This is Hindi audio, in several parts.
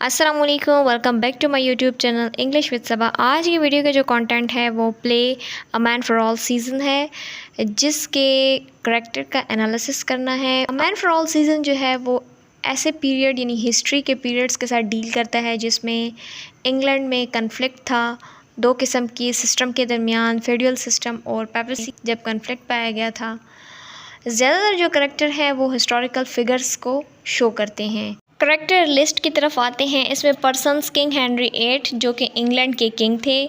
अस्सलाम वालेकुम, welcome back to my YouTube channel English with Saba. आज की वीडियो का जो कंटेंट है वो play a man for all season है, जिसके करैक्टर का एनालिसिस करना है। A man for all season जो है वो ऐसे पीरियड यानी हिस्ट्री के पीरियड्स के साथ डील करता है जिसमें इंग्लैंड में कन्फ्लिक्ट था दो किस्म की सिस्टम के दरमियान, फेडरल सिस्टम और पेपेसी। जब कन्फ्लिक्ट पाया गया था, ज़्यादातर जो करैक्टर है वो हिस्टोरिकल फिगर्स को शो करते हैं। करैक्टर लिस्ट की तरफ आते हैं। इसमें पर्सन्स किंग हेनरी 8 जो कि इंग्लैंड के किंग थे,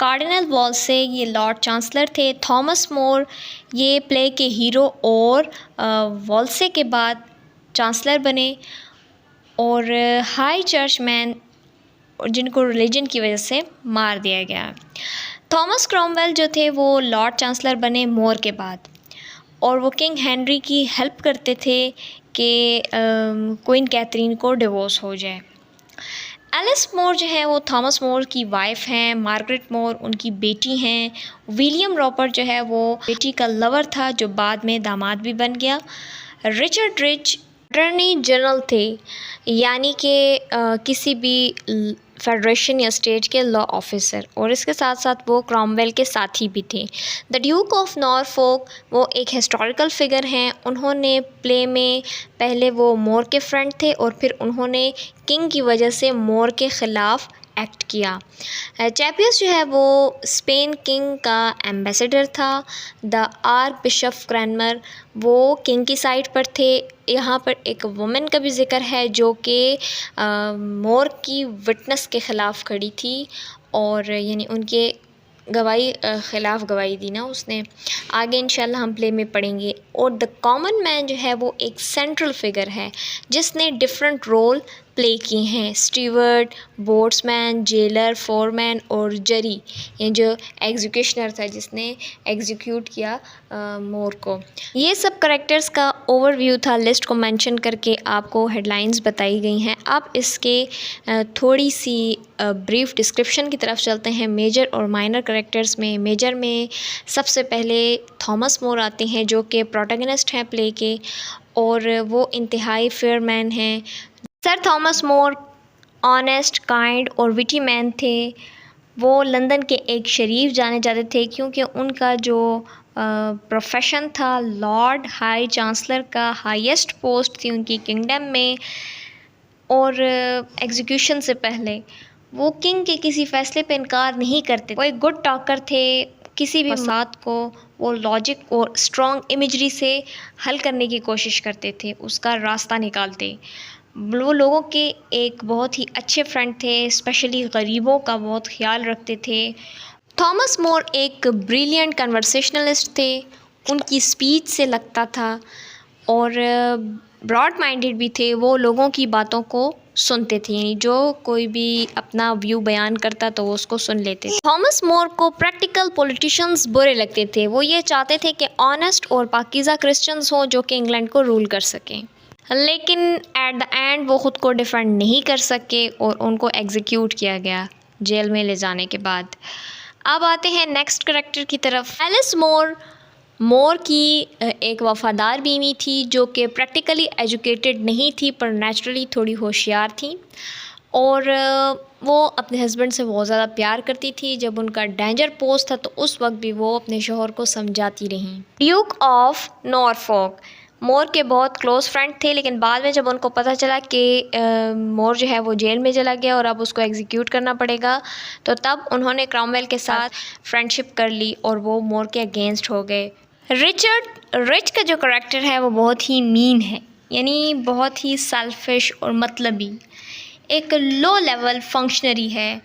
कार्डिनल वॉल्से ये लॉर्ड चांसलर थे, थॉमस मोर ये प्ले के हीरो और वॉल्से के बाद चांसलर बने, और हाई चर्चमैन जिनको रिलीजन की वजह से मार दिया गया। थॉमस क्रॉमवेल जो थे वो लॉर्ड चांसलर बने मोर के बाद, और वो किंग हेनरी की हेल्प करते थे कि क्वीन कैथरीन को डिवोर्स हो जाए। एलिस मोर जो है वो थॉमस मोर की वाइफ हैं, मार्गरेट मोर उनकी बेटी हैं। विलियम रॉबर्ट जो है वो बेटी का लवर था जो बाद में दामाद भी बन गया। रिचर्ड रिच अटॉर्नी जनरल थे, यानी कि किसी भी फेडरेशन या स्टेट के लॉ ऑफिसर, और इसके साथ साथ वो क्रॉमवेल के साथी भी थे। द ड्यूक ऑफ नॉरफोक वो एक हिस्टोरिकल फिगर हैं। उन्होंने प्ले में पहले वो मोर के फ्रेंड थे और फिर उन्होंने किंग की वजह से मोर के ख़िलाफ़ एक्ट किया। चैपियस जो है वो स्पेन किंग का एम्बेसडर था। द आर्क बिशप क्रैनमर वो किंग की साइड पर थे। यहाँ पर एक वुमेन का भी ज़िक्र है जो कि मोर की विटनेस के ख़िलाफ़ खड़ी थी, और यानी उनके गवाही ख़िलाफ़ गवाही दी ना उसने। आगे इंशाल्लाह हम प्ले में पढ़ेंगे। और द कॉमन मैन जो है वो एक सेंट्रल फिगर है जिसने डिफरेंट रोल प्ले किए हैं। स्टीवर्ड, बोट्समैन, जेलर, फोरमैन और जरी, ये जो एग्जीक्यूशनर था जिसने एग्जीक्यूट किया मोर को। ये सब करेक्टर्स का ओवरव्यू था, लिस्ट को मेंशन करके आपको हेडलाइंस बताई गई हैं। अब इसके थोड़ी सी ब्रीफ डिस्क्रिप्शन की तरफ चलते हैं। मेजर और माइनर करेक्टर्स में मेजर में सबसे पहले थॉमस मोर आते हैं जो कि प्रोटैगनिस्ट हैं प्ले के, और वो इंतहाई फेयर मैन हैं। Sir Thomas more honest, kind और विटी मैन थे। वो लंदन के एक शरीफ जाने जाते थे क्योंकि उनका जो प्रोफेशन था लॉर्ड हाई चांसलर का हाईएस्ट पोस्ट थी उनकी किंगडम में, और एग्जीक्यूशन से पहले वो किंग के किसी फ़ैसले पे इनकार नहीं करते। वो एक गुड टॉकर थे। किसी भी मसाद को वो लॉजिक और स्ट्रॉन्ग इमेजरी से हल करने की कोशिश करते थे, उसका रास्ता निकालते। वो लोगों के एक बहुत ही अच्छे फ्रेंड थे, स्पेशली गरीबों का बहुत ख्याल रखते थे। थॉमस मोर एक ब्रिलियंट कन्वर्सेशनलिस्ट थे, उनकी स्पीच से लगता था, और ब्रॉड माइंडेड भी थे। वो लोगों की बातों को सुनते थे, जो कोई भी अपना व्यू बयान करता तो वो उसको सुन लेते थे। थॉमस मोर को प्रैक्टिकल पॉलिटिशियंस बुरे लगते थे। वो ये चाहते थे कि ऑनेस्ट और पाकीज़ा क्रिश्चियंस हों जो कि इंग्लैंड को रूल कर सकें, लेकिन एट द एंड वो ख़ुद को डिफेंड नहीं कर सके और उनको एग्जीक्यूट किया गया जेल में ले जाने के बाद। अब आते हैं नेक्स्ट करेक्टर की तरफ। एलिस मोर मोर की एक वफ़ादार बीवी थी जो कि प्रैक्टिकली एजुकेटेड नहीं थी पर नेचुरली थोड़ी होशियार थी, और वो अपने हस्बैंड से बहुत ज़्यादा प्यार करती थी। जब उनका डेंजर पोस्ट था तो उस वक्त भी वो अपने शोहर को समझाती रहीं। ड्यूक ऑफ नॉरफॉक मोर के बहुत क्लोज़ फ्रेंड थे, लेकिन बाद में जब उनको पता चला कि मोर जो है वो जेल में चला गया और अब उसको एग्जीक्यूट करना पड़ेगा, तो तब उन्होंने क्रॉमवेल के साथ फ्रेंडशिप कर ली और वो मोर के अगेंस्ट हो गए। रिचर्ड रिच का जो करैक्टर है वो बहुत ही मीन है, यानी बहुत ही सेल्फिश और मतलबी, एक लो लेवल फंक्शनरी है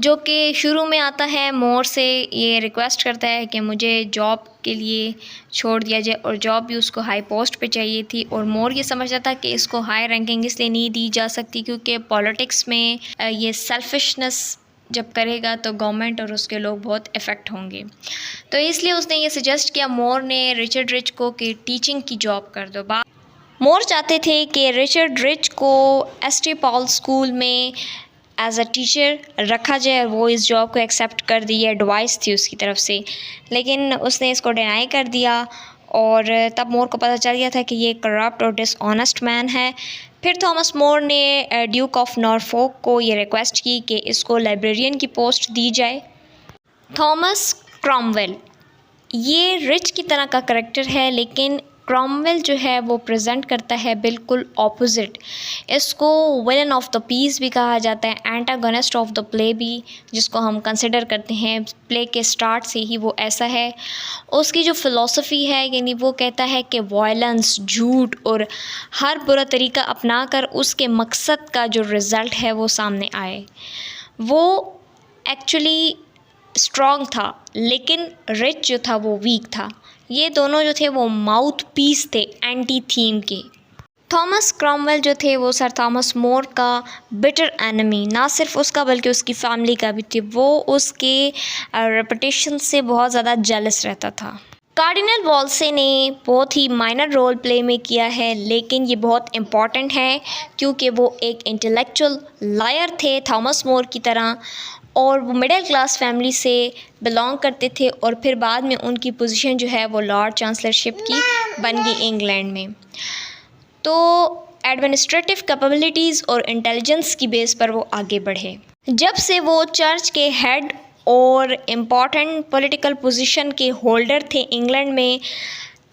जो कि शुरू में आता है मोर से ये रिक्वेस्ट करता है कि मुझे जॉब के लिए छोड़ दिया जाए, और जॉब भी उसको हाई पोस्ट पे चाहिए थी। और मोर ये समझता था कि इसको हाई रैंकिंग इसलिए नहीं दी जा सकती क्योंकि पॉलिटिक्स में ये सेल्फिशनेस जब करेगा तो गवर्नमेंट और उसके लोग बहुत इफ़ेक्ट होंगे, तो इसलिए उसने ये सजेस्ट किया मोर ने रिचर्ड रिच को कि टीचिंग की जॉब कर दो। मोर चाहते थे कि रिचर्ड रिच को एसटी पॉल स्कूल में एज अ टीचर रखा जाए, और वो इस जॉब को एक्सेप्ट कर दी। एडवाइस थी उसकी तरफ से, लेकिन उसने इसको डिनाई कर दिया, और तब मोर को पता चल गया था कि ये करप्ट और डिसऑनेस्ट मैन है। फिर थॉमस मोर ने ड्यूक ऑफ नॉरफोक को ये रिक्वेस्ट की कि इसको लाइब्रेरियन की पोस्ट दी जाए। थॉमस क्रॉमवेल, ये रिच की तरह का करैक्टर है, लेकिन क्रॉमवेल जो है वो प्रेजेंट करता है बिल्कुल ऑपोजिट। इसको विलन ऑफ द पीस भी कहा जाता है, एंटागोनिस्ट ऑफ द प्ले भी, जिसको हम कंसिडर करते हैं प्ले के स्टार्ट से ही वो ऐसा है। उसकी जो फ़िलॉसफी है, यानी वो कहता है कि वायलेंस, झूठ और हर बुरा तरीका अपना कर उसके मकसद का जो रिज़ल्ट है वो सामने आए। वो एक्चुअली स्ट्रॉन्ग था, लेकिन रिच जो था वो वीक था। ये दोनों जो थे वो माउथ पीस थे एंटी थीम के। थॉमस क्रॉमवेल जो थे वो सर थॉमस मोर का बिटर एनिमी, ना सिर्फ उसका बल्कि उसकी फैमिली का भी थे। वो उसके रेपुटेशन से बहुत ज़्यादा जेलस रहता था। कार्डिनल वॉल्से ने बहुत ही माइनर रोल प्ले में किया है, लेकिन ये बहुत इम्पॉर्टेंट है क्योंकि वो एक इंटेलेक्चुअल लायर थे थॉमस मोर की तरह, और वो मिडिल क्लास फैमिली से बिलोंग करते थे, और फिर बाद में उनकी पोजीशन जो है वो लॉर्ड चांसलरशिप की बन गई इंग्लैंड में। तो एडमिनिस्ट्रेटिव कैपेबिलिटीज़ और इंटेलिजेंस की बेस पर वो आगे बढ़े। जब से वो चर्च के हेड और इम्पॉर्टेंट पॉलिटिकल पोजीशन के होल्डर थे इंग्लैंड में,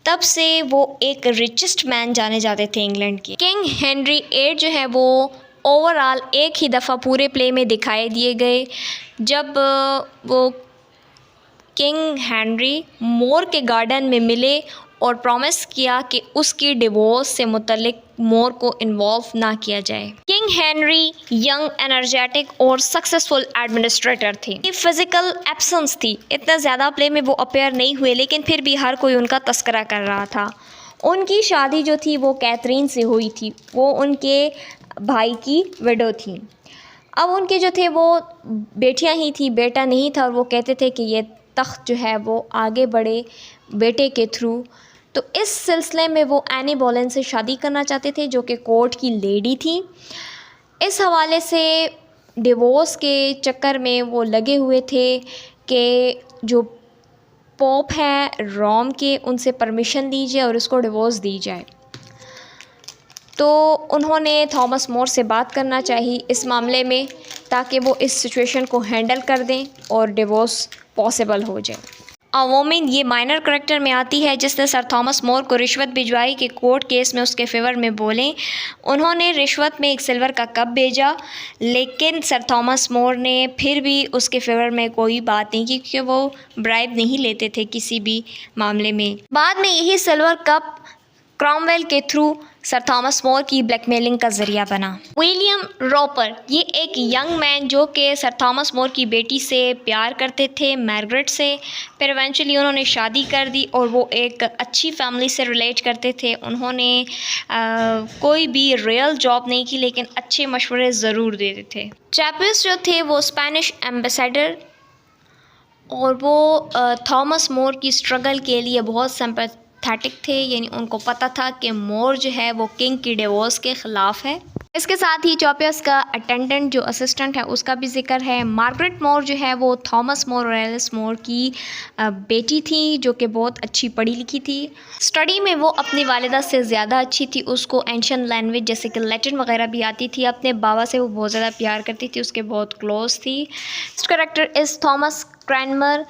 तब से वो एक रिचेस्ट मैन जाने जाते थे इंग्लैंड के। किंग हेनरी 8 जो है वो ओवरऑल एक ही दफ़ा पूरे प्ले में दिखाई दिए गए, जब वो किंग हेनरी मोर के गार्डन में मिले और प्रॉमिस किया कि उसकी डिवोर्स से मुतल्लिक मोर को इन्वॉल्व ना किया जाए। किंग हेनरी यंग, एनर्जेटिक और सक्सेसफुल एडमिनिस्ट्रेटर थे। फिजिकल एब्सेंस थी, इतना ज़्यादा प्ले में वो अपेयर नहीं हुए, लेकिन फिर भी हर कोई उनका तस्करा कर रहा था। उनकी शादी जो थी वो कैथरीन से हुई थी, वो उनके भाई की विडो थी। अब उनके जो थे वो बेटियां ही थी, बेटा नहीं था, और वो कहते थे कि ये तख्त जो है वो आगे बढ़े बेटे के थ्रू। तो इस सिलसिले में वो एनी बोलेन से शादी करना चाहते थे, जो कि कोर्ट की लेडी थी। इस हवाले से डिवोर्स के चक्कर में वो लगे हुए थे कि जो पोप हैं रोम के, उनसे परमिशन लीजिए और उसको डिवोर्स दी जाए। तो उन्होंने थॉमस मोर से बात करना चाहिए इस मामले में, ताकि वो इस सिचुएशन को हैंडल कर दें और डिवोर्स पॉसिबल हो जाए। अवोमिन ये माइनर करैक्टर में आती है, जिसने सर थॉमस मोर को रिश्वत भिजवाई कि कोर्ट केस में उसके फेवर में बोलें। उन्होंने रिश्वत में एक सिल्वर का कप भेजा, लेकिन सर थॉमस मोर ने फिर भी उसके फेवर में कोई बात नहीं की, क्योंकि वो ब्राइब नहीं लेते थे किसी भी मामले में। बाद में यही सिल्वर कप क्रॉमवेल के थ्रू सर थॉमस मोर की ब्लैकमेलिंग का ज़रिया बना। विलियम रोपर ये एक यंग मैन जो कि सर थॉमस मोर की बेटी से प्यार करते थे, मार्गरेट से। फिर इवेंचुअली उन्होंने शादी कर दी और वो एक अच्छी फैमिली से रिलेट करते थे। उन्होंने कोई भी रियल जॉब नहीं की, लेकिन अच्छे मशवरे ज़रूर देते थे। चैपल्स जो थे वो स्पेनिश एम्बेसडर, और वो थॉमस मोर की स्ट्रगल के लिए बहुत सिंपैथेटिक थे, यानी उनको पता था कि मोर जो है वो किंग की डिवोर्स के ख़िलाफ़ है। इसके साथ ही चॉपियस का अटेंडेंट जो असिस्टेंट है उसका भी जिक्र है। मार्गरेट मोर जो है वो थॉमस मोर और एलिस मोर की बेटी थी, जो कि बहुत अच्छी पढ़ी लिखी थी। स्टडी में वो अपनी वालिदा से ज़्यादा अच्छी थी, उसको एंशियंट लैंग्वेज जैसे कि लैटिन वगैरह भी आती थी। अपने बाबा से वो बहुत ज़्यादा प्यार करती थी, उसके बहुत क्लोज थी। इस कैरेक्टर इज़ थॉमस क्रैनमर,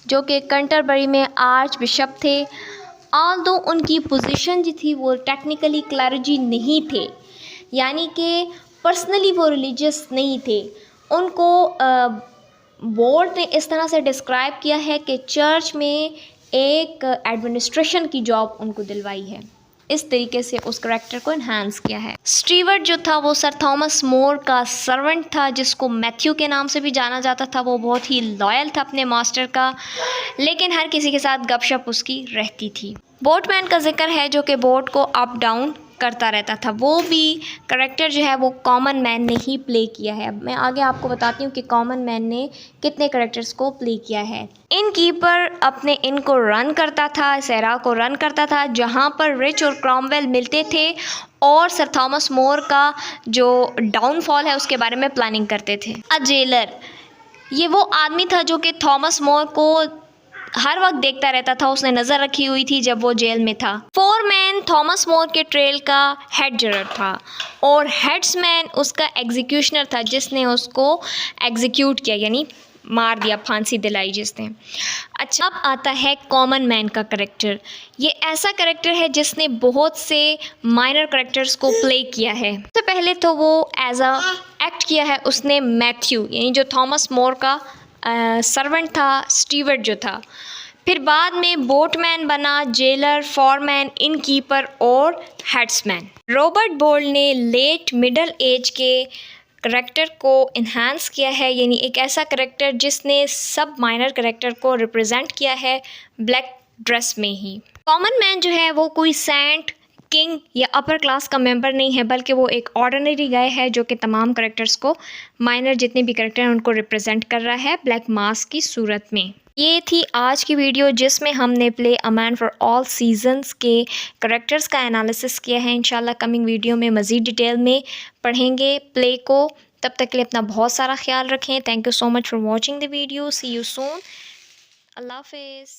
जो कि कैंटरबरी में आर्च बिशप थे। ऑल्दो उनकी पोजीशन जो थी वो टेक्निकली क्लर्जी नहीं थे, यानी कि पर्सनली वो रिलीजियस नहीं थे। उनको बोर्ड ने इस तरह से डिस्क्राइब किया है कि चर्च में एक एडमिनिस्ट्रेशन की जॉब उनको दिलवाई है। इस तरीके से उस करैक्टर को इन्हांस किया है। स्टीवर्ट जो था वो सर थॉमस मोर का सर्वेंट था, जिसको मैथ्यू के नाम से भी जाना जाता था। वो बहुत ही लॉयल था अपने मास्टर का, लेकिन हर किसी के साथ गपशप उसकी रहती थी। बोटमैन का जिक्र है, जो कि बोट को अप डाउन करता रहता था। वो भी करैक्टर जो है वो कॉमन मैन ने ही प्ले किया है। अब मैं आगे आपको बताती हूँ कि कॉमन मैन ने कितने करैक्टर्स को प्ले किया है। इन कीपर अपने इनको रन करता था, सेरा को रन करता था, जहाँ पर रिच और क्रॉमवेल मिलते थे और सर थॉमस मोर का जो डाउनफॉल है उसके बारे में प्लानिंग करते थे। अ जेलर ये वो आदमी था जो कि थॉमस मोर को हर वक्त देखता रहता था, उसने नज़र रखी हुई थी जब वो जेल में था। फोरमैन थॉमस मोर के ट्रेल का हेड जरर था और हेड्समैन उसका एग्जीक्यूशनर था, जिसने उसको एग्जीक्यूट किया, यानी मार दिया, फांसी दिलाई जिसने। अच्छा, अब आता है कॉमन मैन का करेक्टर। ये ऐसा करेक्टर है जिसने बहुत से माइनर करेक्टर्स को प्ले किया है। सबसे पहले तो वो एज अ एक्ट किया है उसने मैथ्यू, यानी जो थॉमस मोर का सर्वेंट था, स्टीवर्ड जो था। फिर बाद में बोटमैन बना, जेलर, फॉरमैन, इनकीपर और हेड्समैन। रॉबर्ट बोल्ड ने लेट मिडल एज के करेक्टर को इन्हांस किया है, यानी एक ऐसा करेक्टर जिसने सब माइनर करेक्टर को रिप्रेजेंट किया है ब्लैक ड्रेस में ही। कॉमन मैन जो है वो कोई सेंट, किंग या अपर क्लास का मेंबर नहीं है, बल्कि वो एक ऑर्डिनरी गाय है जो कि तमाम करेक्टर्स को, माइनर जितने भी करेक्टर हैं उनको रिप्रेजेंट कर रहा है ब्लैक मास्क की सूरत में। ये थी आज की वीडियो जिसमें हमने play a man for all seasons के करेक्टर्स का एनालिसिस किया है। इंशाल्लाह कमिंग वीडियो में मज़ीद डिटेल में पढ़ेंगे प्ले को। तब तक के लिए अपना बहुत सारा ख्याल रखें। Thank you so much for watching the video. See you soon. अल्लाह हाफिज़।